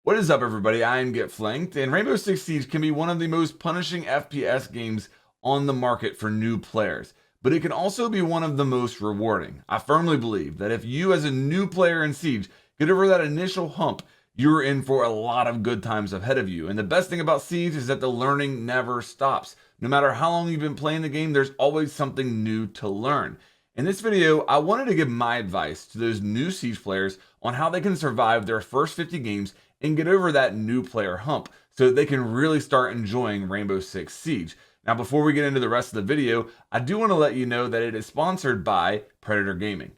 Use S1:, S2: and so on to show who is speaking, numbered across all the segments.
S1: What is up, everybody? I am Get Flanked, and Rainbow Six Siege can be one of the most punishing FPS games on the market for new players, but it can also be one of the most rewarding. I firmly believe that if you, as a new player in Siege, get over that initial hump, you're in for a lot of good times ahead of you. And the best thing about Siege is that the learning never stops. No matter how long you've been playing the game, there's always something new to learn. In this video, I wanted to give my advice to those new Siege players on how they can survive their first 50 games and get over that new player hump so that they can really start enjoying Rainbow Six Siege. Now, before we get into the rest of the video, I do want to let you know that it is sponsored by Predator Gaming.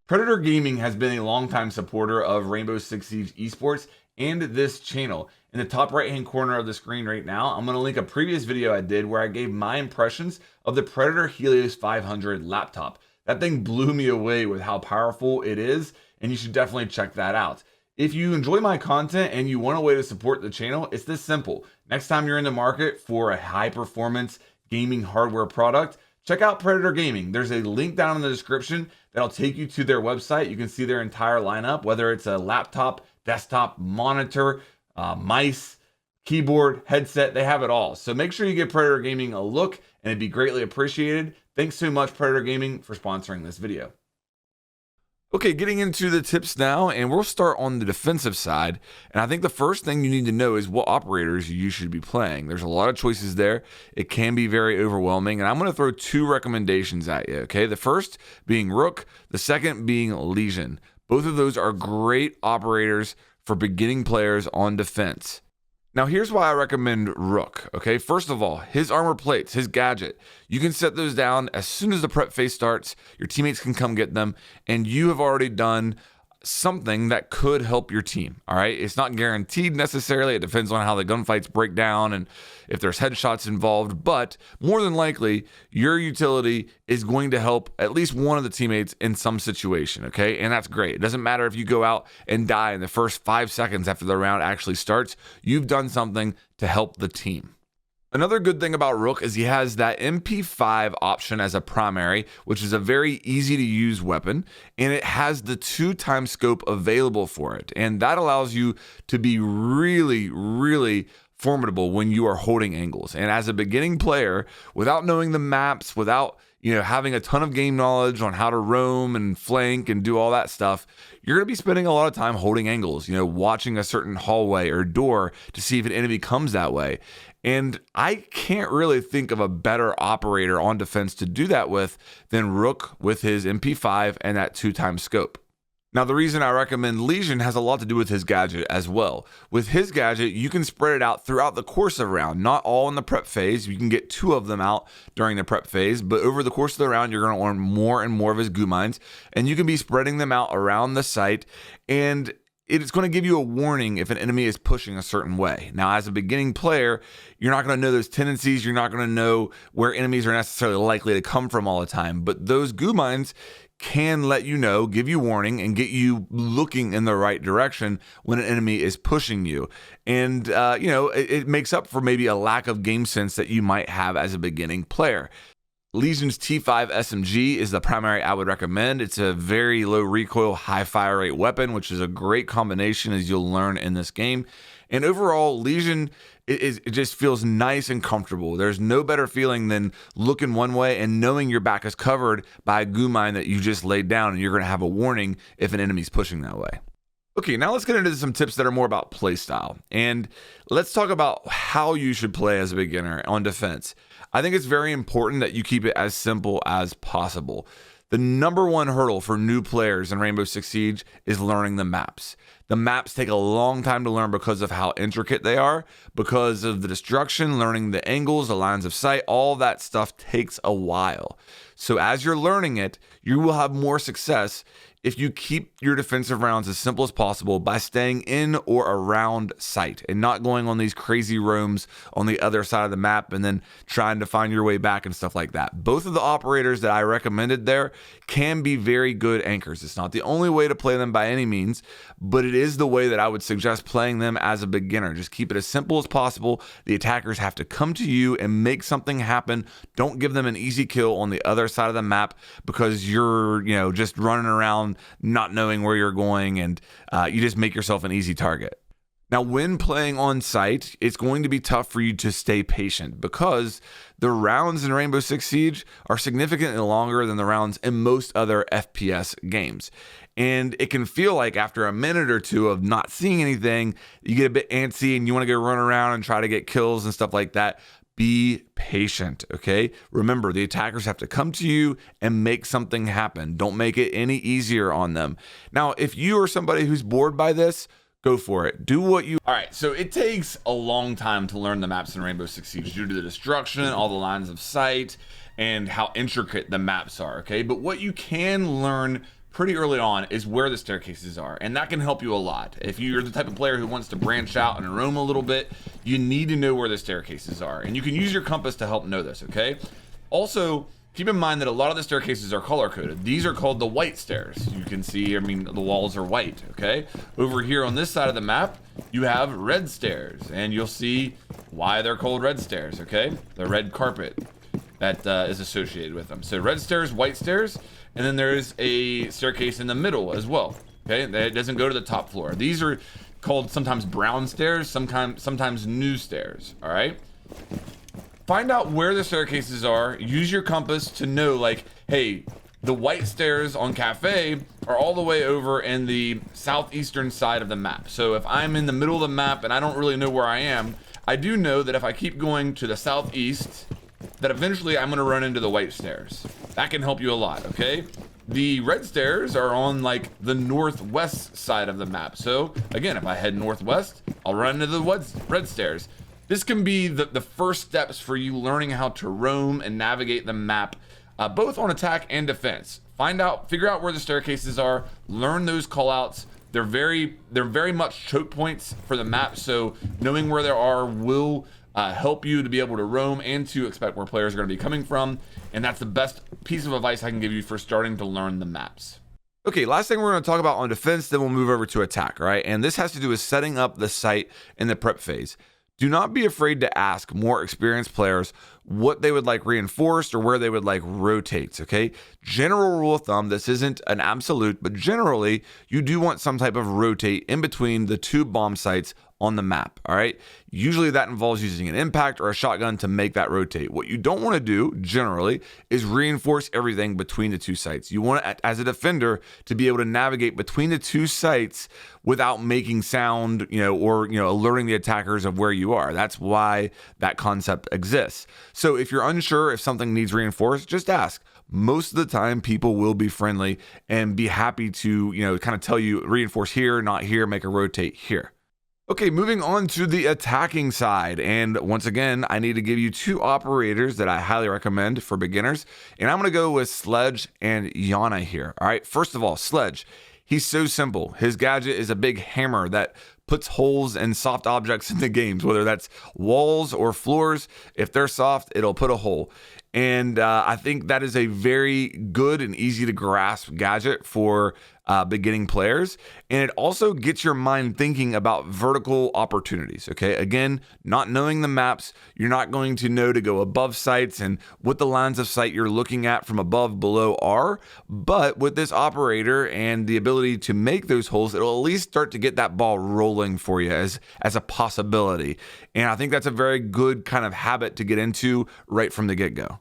S1: Predator Gaming has been a longtime supporter of Rainbow Six Siege esports and this channel. In the top right hand corner of the screen right now, I'm going to link a previous video I did where I gave my impressions of the Predator Helios 500 laptop. That thing blew me away with how powerful it is, and you should definitely check that out. If you enjoy my content and you want a way to support the channel, it's this simple. Next time you're in the market for a high performance gaming hardware product, check out Predator Gaming. There's a link down in the description that'll take you to their website. You can see their entire lineup, whether it's a laptop, desktop, monitor, mice, keyboard, headset, they have it all. So make sure you give Predator Gaming a look and it'd be greatly appreciated. Thanks so much, Predator Gaming, for sponsoring this video. Okay, getting into the tips now, and we'll start on the defensive side. And I think the first thing you need to know is what operators you should be playing. There's a lot of choices there. It can be very overwhelming, and I'm going to throw two recommendations at you, okay? The first being Rook, the second being Legion. Both of those are great operators for beginning players on defense. Now, here's why I recommend Rook, okay? First of all, his armor plates, his gadget, you can set those down as soon as the prep phase starts. Your teammates can come get them, and you have already done something that could help your team, all right? It's not guaranteed necessarily. It depends on how the gunfights break down and if there's headshots involved, but more than likely, your utility is going to help at least one of the teammates in some situation, okay? And that's great. It doesn't matter if you go out and die in the first 5 seconds after the round actually starts. You've done something to help the team. Another good thing about Rook is he has that MP5 option as a primary, which is a very easy to use weapon, and it has the 2x scope available for it. And that allows you to be really formidable when you are holding angles. And as a beginning player, without knowing the maps, without having a ton of game knowledge on how to roam and flank and do all that stuff, you're going to be spending a lot of time holding angles, watching a certain hallway or door to see if an enemy comes that way. And I can't really think of a better operator on defense to do that with than Rook with his MP5 and that 2x scope. Now, the reason I recommend Legion has a lot to do with his gadget as well. With his gadget, you can spread it out throughout the course of the round, not all in the prep phase. You can get 2 of them out during the prep phase, but over the course of the round, you're going to learn more and more of his goo mines, and you can be spreading them out around the site, and it's going to give you a warning if an enemy is pushing a certain way. Now, as a beginning player, you're not going to know those tendencies. You're not going to know where enemies are necessarily likely to come from all the time. But those goo mines can let you know, give you warning, and get you looking in the right direction when an enemy is pushing you. And, it makes up for maybe a lack of game sense that you might have as a beginning player. Legion's T5 SMG is the primary I would recommend. It's a very low recoil, high fire rate weapon, which is a great combination as you'll learn in this game. And overall, Legion, it just feels nice and comfortable. There's no better feeling than looking one way and knowing your back is covered by a goo mine that you just laid down, and you're going to have a warning if an enemy's pushing that way. Okay, now let's get into some tips that are more about playstyle. And let's talk about how you should play as a beginner on defense. I think it's very important that you keep it as simple as possible. The number one hurdle for new players in Rainbow Six Siege is learning the maps. The maps take a long time to learn because of how intricate they are, because of the destruction, learning the angles, the lines of sight, all that stuff takes a while. So as you're learning it, you will have more success if you keep your defensive rounds as simple as possible by staying in or around sight and not going on these crazy roams on the other side of the map and then trying to find your way back and stuff like that. Both of the operators that I recommended there can be very good anchors. It's not the only way to play them by any means, but it is the way that I would suggest playing them as a beginner. Just keep it as simple as possible. The attackers have to come to you and make something happen. Don't give them an easy kill on the other side of the map because you're, just running around not knowing where you're going, and you just make yourself an easy target. Now, when playing on site, it's going to be tough for you to stay patient because the rounds in Rainbow Six Siege are significantly longer than the rounds in most other FPS games. And it can feel like after a minute or two of not seeing anything, you get a bit antsy and you want to go run around and try to get kills and stuff like that. Be patient, okay? Remember, the attackers have to come to you and make something happen. Don't make it any easier on them. Now, if you are somebody who's bored by this, go for it. Do what you... All right, so it takes a long time to learn the maps in Rainbow Six Siege due to the destruction, all the lines of sight, and how intricate the maps are, okay? But what you can learn pretty early on is where the staircases are, and that can help you a lot. If you're the type of player who wants to branch out and roam a little bit, you need to know where the staircases are, and you can use your compass to help know this, okay? Also, keep in mind that a lot of the staircases are color coded. These are called the white stairs. You can see, the walls are white, okay? Over here on this side of the map, you have red stairs, and you'll see why they're called red stairs, okay? The red carpet that is associated with them. So red stairs, white stairs, and then there's a staircase in the middle as well, okay? It doesn't go to the top floor. These are called sometimes brown stairs, sometimes new stairs, all right? Find out where the staircases are. Use your compass to know, like, hey, the white stairs on Cafe are all the way over in the southeastern side of the map. So if I'm in the middle of the map and I don't really know where I am, I do know that if I keep going to the southeast, that eventually I'm gonna run into the white stairs. That can help you a lot, okay? The red stairs are on like the northwest side of the map. So again, if I head northwest, I'll run into the red stairs. This can be the first steps for you learning how to roam and navigate the map, both on attack and defense. Figure out where the staircases are, learn those callouts. They're very much choke points for the map, so knowing where they are will help you to be able to roam and to expect where players are going to be coming from. And that's the best piece of advice I can give you for starting to learn the maps. Okay, last thing we're going to talk about on defense, then we'll move over to attack, all right? And this has to do with setting up the site in the prep phase. Do not be afraid to ask more experienced players what they would like reinforced or where they would like rotates, okay? General rule of thumb, this isn't an absolute, but generally, you do want some type of rotate in between the two bomb sites on the map, all right? Usually that involves using an impact or a shotgun to make that rotate. What you don't want to do, generally, is reinforce everything between the two sites. You want, as a defender, to be able to navigate between the two sites without making sound, or alerting the attackers of where you are. That's why that concept exists. So if you're unsure if something needs reinforced, just ask. Most of the time, people will be friendly and be happy to, kind of tell you reinforce here, not here, make a rotate here. Okay, moving on to the attacking side. And once again, I need to give you two operators that I highly recommend for beginners. And I'm going to go with Sledge and Yana here. All right, first of all, Sledge. He's so simple. His gadget is a big hammer that puts holes in soft objects in the games, whether that's walls or floors. If they're soft, it'll put a hole. And I think that is a very good and easy to grasp gadget for beginning players. And it also gets your mind thinking about vertical opportunities. Okay, again, not knowing the maps, you're not going to know to go above sites and what the lines of sight you're looking at from above, below are. But with this operator and the ability to make those holes, it'll at least start to get that ball rolling for you as a possibility. And I think that's a very good kind of habit to get into right from the get-go.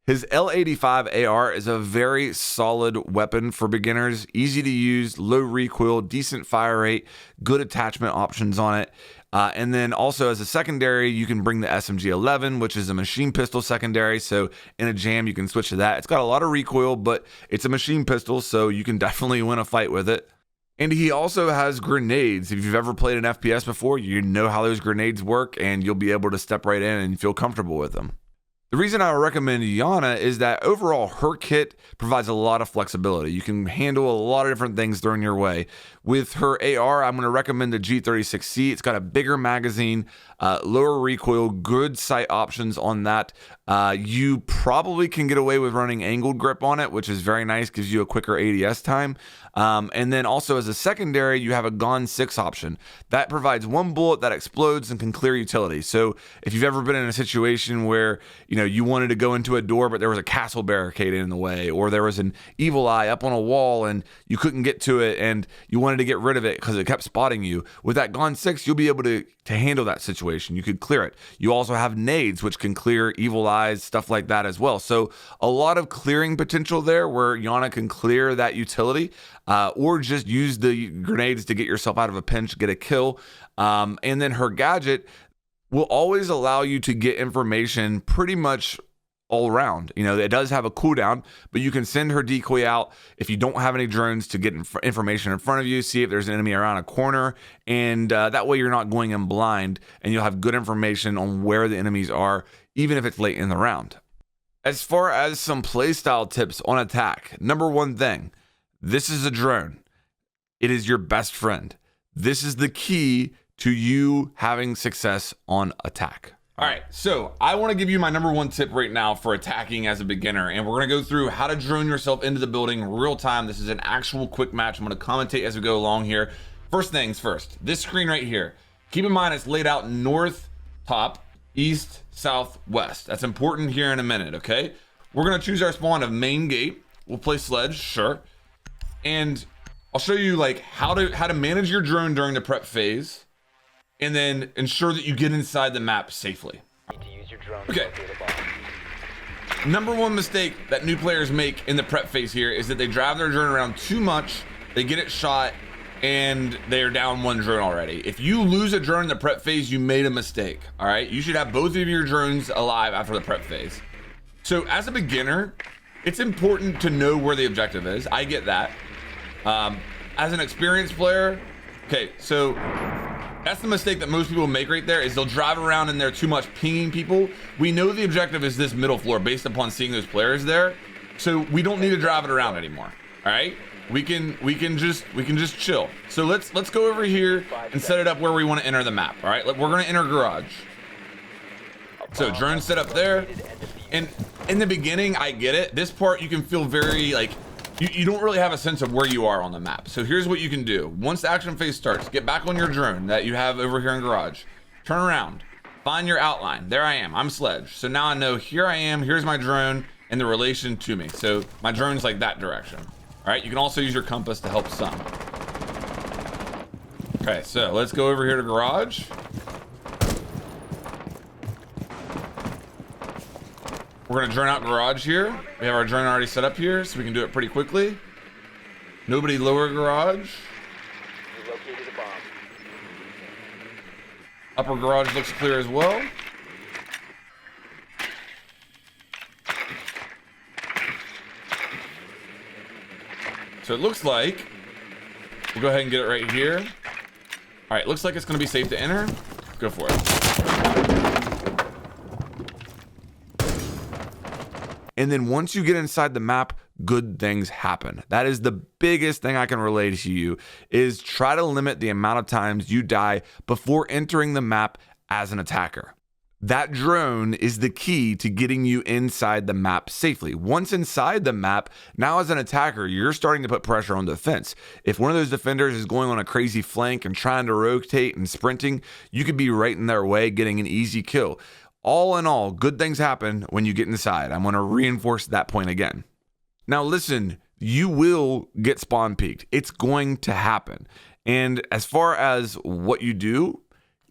S1: His L85 AR is a very solid weapon for beginners, easy to use, low recoil, decent fire rate, good attachment options on it. And then also as a secondary, you can bring the SMG-11, which is a machine pistol secondary. So in a jam, you can switch to that. It's got a lot of recoil, but it's a machine pistol, so you can definitely win a fight with it. And he also has grenades. If you've ever played an FPS before, you know how those grenades work, and you'll be able to step right in and feel comfortable with them. The The reason I recommend Yana is that overall her kit provides a lot of flexibility. You can handle a lot of different things thrown your way. With her AR, I'm going to recommend the G36C. It's got a bigger magazine, lower recoil, good sight options on that. You probably can get away with running angled grip on it, which is very nice, gives you a quicker ADS time. And then also as a secondary, you have a Gon 6 option. That provides one bullet that explodes and can clear utility. So if you've ever been in a situation where, you wanted to go into a door, but there was a castle barricade in the way, or there was an evil eye up on a wall and you couldn't get to it and you wanted to get rid of it because it kept spotting you, with that Gon 6, you'll be able to handle that situation. You could clear it. You also have nades, which can clear evil eyes, stuff like that as well. So a lot of clearing potential there where Yana can clear that utility, or just use the grenades to get yourself out of a pinch, get a kill. And then her gadget will always allow you to get information pretty much all around. It does have a cooldown, but you can send her decoy out if you don't have any drones to get information in front of you, see if there's an enemy around a corner, and that way you're not going in blind, and you'll have good information on where the enemies are, even if it's late in the round. As far as some playstyle tips on attack, number one thing, this is a drone. It is your best friend. This is the key to you having success on attack. All right, so I want to give you my number one tip right now for attacking as a beginner, and we're going to go through how to drone yourself into the building real time. This is an actual quick match. I'm going to commentate as we go along here. First things first, this screen right here, keep in mind it's laid out north, top, east, south, west. That's important here in a minute, okay? We're going to choose our spawn of main gate. We'll play sledge, sure. And I'll show you like how to manage your drone during the prep phase, and then ensure that you get inside the map safely. Okay. Number one mistake that new players make in the prep phase here is that they drive their drone around too much, they get it shot, and they're down one drone already. If you lose a drone in the prep phase, you made a mistake, all right? You should have both of your drones alive after the prep phase. So as a beginner, it's important to know where the objective is. I get that. As an experienced player, okay, so that's the mistake that most people make right there, is they'll drive around in there too much, pinging people. We know the objective is this middle floor based upon seeing those players there. So we don't need to drive it around anymore. All right, we can just chill. So let's go over here and set it up where we want to enter the map. All right, we're gonna enter garage. So drone set up there, and in the beginning, I get it. This part you can feel very like you don't really have a sense of where you are on the map. So here's what you can do. Once the action phase starts, get back on your drone that you have over here in garage. Turn around, find your outline. There I am, I'm sledge. So now I know here I am, here's my drone and the relation to me. So my drone's like that direction. All right, you can also use your compass to help some. Okay, so let's go over here to garage. We're gonna drone out garage here. We have our drone already set up here, so we can do it pretty quickly. Nobody lower garage.
S2: You located a bomb.
S1: Upper garage looks clear as well. So it looks like, we'll go ahead and get it right here. All right, looks like it's gonna be safe to enter. Go for it. And then once you get inside the map, good things happen. That is the biggest thing I can relate to you, is try to limit the amount of times you die before entering the map as an attacker. That drone is the key to getting you inside the map safely. Once inside the map, now as an attacker, you're starting to put pressure on defense. If one of those defenders is going on a crazy flank and trying to rotate and sprinting, you could be right in their way, getting an easy kill. All in all, good things happen when you get inside. I'm going to reinforce that point again. Now listen, you will get spawn peeked. It's going to happen. And as far as what you do,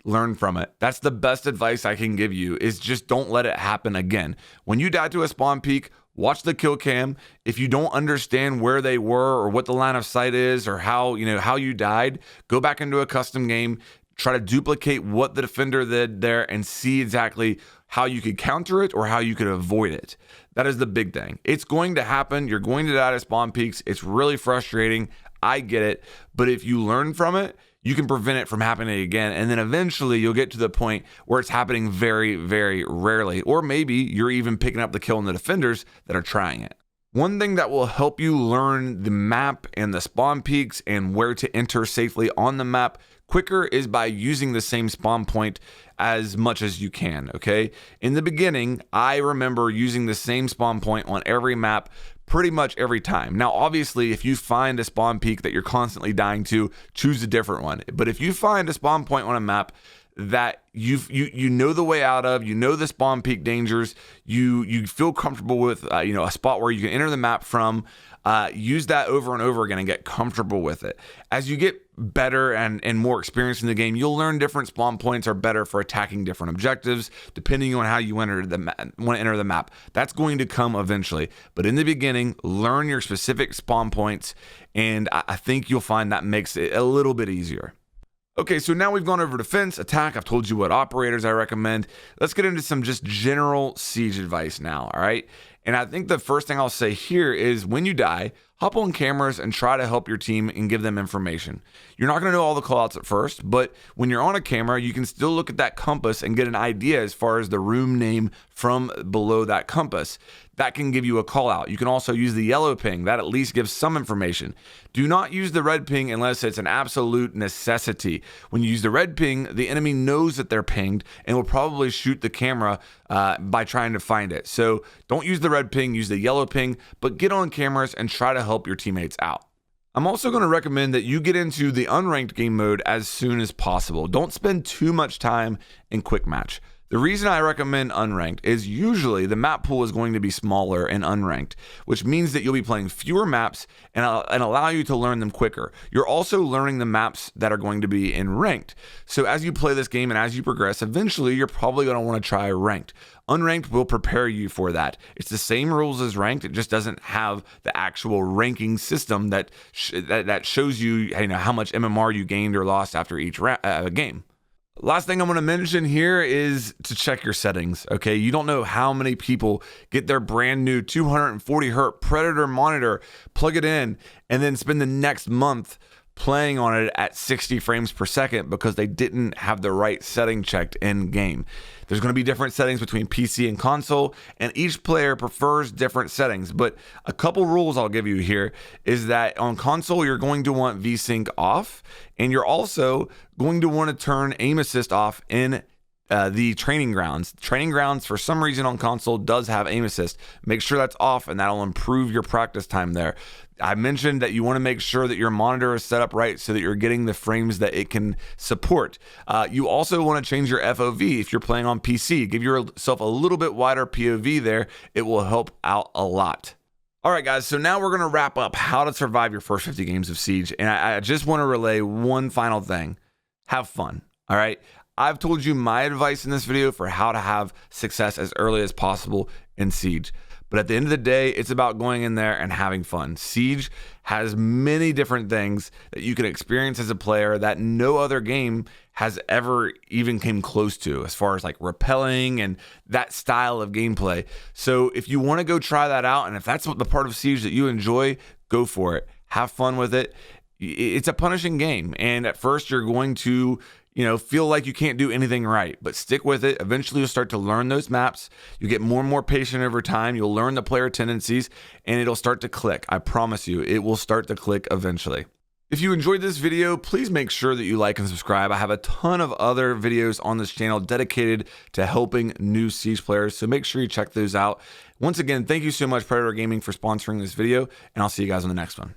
S1: learn from it. That's the best advice I can give you, is just don't let it happen again. When you die to a spawn peek, watch the kill cam. If you don't understand where they were or what the line of sight is or how you died, go back into a custom game. Try to duplicate what the defender did there and see exactly how you could counter it or how you could avoid it. That is the big thing. It's going to happen. You're going to die to spawn peeks. It's really frustrating. I get it. But if you learn from it, you can prevent it from happening again. And then eventually you'll get to the point where it's happening very, very rarely. Or maybe you're even picking up the kill on the defenders that are trying it. One thing that will help you learn the map and the spawn peaks and where to enter safely on the map quicker is by using the same spawn point as much as you can, okay? In the beginning, I remember using the same spawn point on every map pretty much every time. Now, obviously, if you find a spawn peak that you're constantly dying to, choose a different one. But if you find a spawn point on a map that you know the way out of, you know the spawn peak dangers, you feel comfortable with a spot where you can enter the map from, use that over and over again and get comfortable with it. As you get better and more experience in the game, you'll learn different spawn points are better for attacking different objectives depending on how you want to enter the map. That's going to come eventually, but in the beginning, learn your specific spawn points, and I think you'll find that makes it a little bit easier. Okay, so now we've gone over defense, attack. I've told you what operators I recommend. Let's get into some just general siege advice now, all right? And I think the first thing I'll say here is when you die, hop on cameras and try to help your team and give them information. You're not going to know all the callouts at first, but when you're on a camera, you can still look at that compass and get an idea as far as the room name from below that compass. That can give you a call out. You can also use the yellow ping. That at least gives some information. Do not use the red ping unless it's an absolute necessity. When you use the red ping, the enemy knows that they're pinged and will probably shoot the camera by trying to find it. So don't use the red ping, use the yellow ping, but get on cameras and try to help your teammates out. I'm also going to recommend that you get into the unranked game mode as soon as possible. Don't spend too much time in quick match. The reason I recommend unranked is usually the map pool is going to be smaller in unranked, which means that you'll be playing fewer maps and allow you to learn them quicker. You're also learning the maps that are going to be in ranked. So as you play this game and as you progress, eventually you're probably going to want to try ranked. Unranked will prepare you for that. It's the same rules as ranked. It just doesn't have the actual ranking system that shows you, how much MMR you gained or lost after each game. Last thing I'm going to mention here is to check your settings, okay? You don't know how many people get their brand new 240 hertz Predator monitor, plug it in, and then spend the next month playing on it at 60 frames per second because they didn't have the right setting checked in game. There's going to be different settings between PC and console, and each player prefers different settings. But a couple rules I'll give you here is that on console, you're going to want VSync off, and you're also going to want to turn aim assist off in the training grounds. Training grounds, for some reason on console, does have aim assist. Make sure that's off, and that'll improve your practice time there. I mentioned that you want to make sure that your monitor is set up right so that you're getting the frames that it can support. You also want to change your FOV if you're playing on PC. Give yourself a little bit wider POV there. It will help out a lot. All right, guys, so now we're going to wrap up how to survive your first 50 games of Siege. And I just want to relay one final thing. Have fun, all right? I've told you my advice in this video for how to have success as early as possible in Siege. But at the end of the day, it's about going in there and having fun. Siege has many different things that you can experience as a player that no other game has ever even came close to, as far as like rappelling and that style of gameplay. So if you want to go try that out, and if that's what the part of Siege that you enjoy, go for it. Have fun with it. It's a punishing game, and at first you're going to feel like you can't do anything right, but stick with it. Eventually you'll start to learn those maps. You get more and more patient over time. You'll learn the player tendencies, and it'll start to click. I promise you, it will start to click eventually. If you enjoyed this video, please make sure that you like and subscribe. I have a ton of other videos on this channel dedicated to helping new Siege players, so make sure you check those out. Once again, thank you so much, Predator Gaming, for sponsoring this video, and I'll see you guys on the next one.